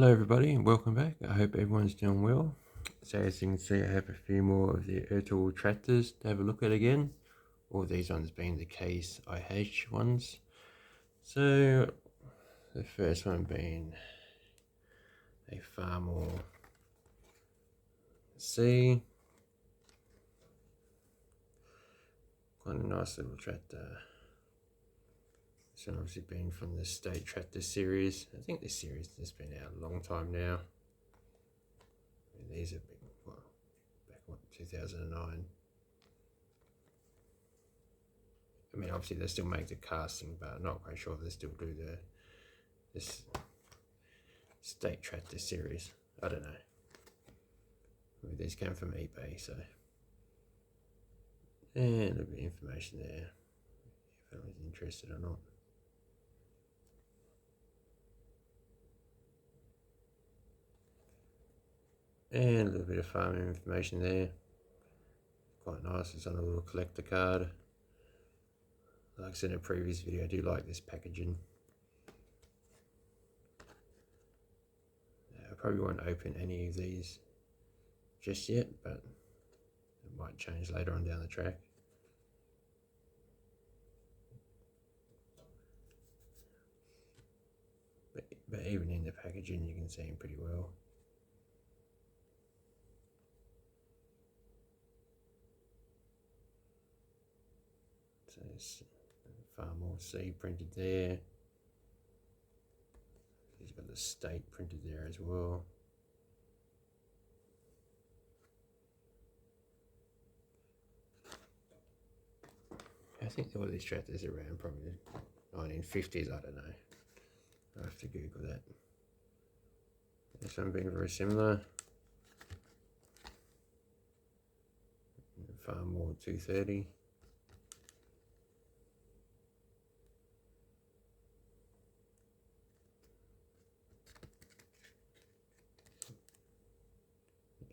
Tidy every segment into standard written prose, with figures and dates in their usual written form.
Hello everybody and welcome back. I hope everyone's doing well. So as you can see, I have a few more of the ERTL tractors to have a look at again. All these ones being the Case IH ones. So the first one being a Farmall C. Quite a nice little tractor. This one obviously being from the State Tractor series. I think this series has been out a long time now. These have been, well, back what, 2009. I mean, obviously they still make the casting, but I'm not quite sure if they still do this State Tractor series. I don't know. Maybe these came from eBay, so. And a little bit of information there, if anyone's interested or not. And a little bit of farming information there. Quite nice, it's on a little collector card. Like I said in a previous video, I do like this packaging. I probably won't open any of these just yet, but it might change later on down the track. But even in the packaging, you can see them pretty well. So it's Farmall C printed there. He's got the state printed there as well. I think all these tractors are around probably 1950s, I don't know. I'll have to Google that. This one being very similar. Farmall 230.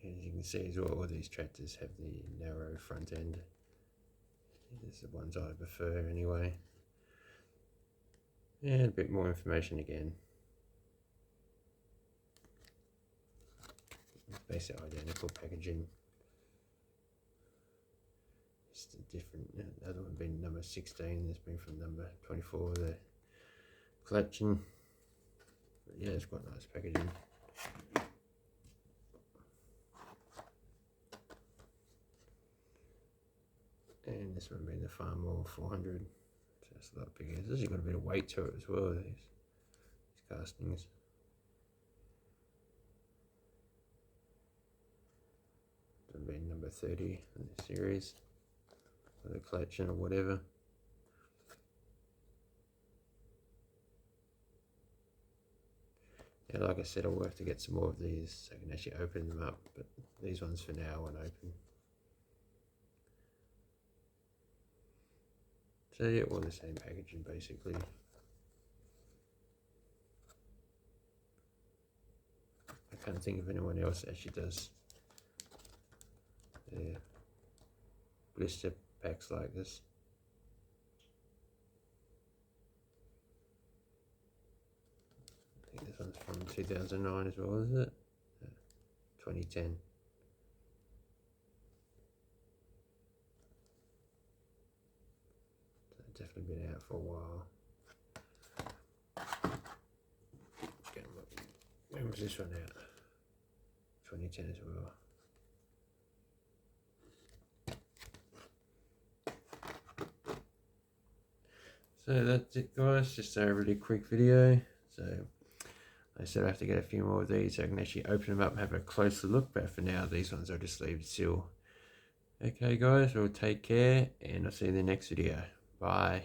As you can see as well, all these tractors have the narrow front end. These are the ones I prefer anyway. And a bit more information again. Basically identical packaging. Just a different, the other one being number 16, this being from number 24, the collection. But yeah, it's quite nice packaging. And this one being the Farmall 400, so it's a lot bigger. It's actually got a bit of weight to it as well, these castings. This one being number 30 in the series, or the collection or whatever. Yeah, like I said, I'll have to get some more of these so I can actually open them up, but these ones for now won't open. So yeah, all the same packaging basically. I can't think of anyone else that actually does blister packs like this. I think this one's from 2009 as well, is it? 2010. So definitely been out for a while. When was this one out? 2010 as well. So that's it guys, just a really quick video. So I said I have to get a few more of these so I can actually open them up and have a closer look, but for now these ones I'll just leave still. Okay guys, well take care and I'll see you in the next video. Bye.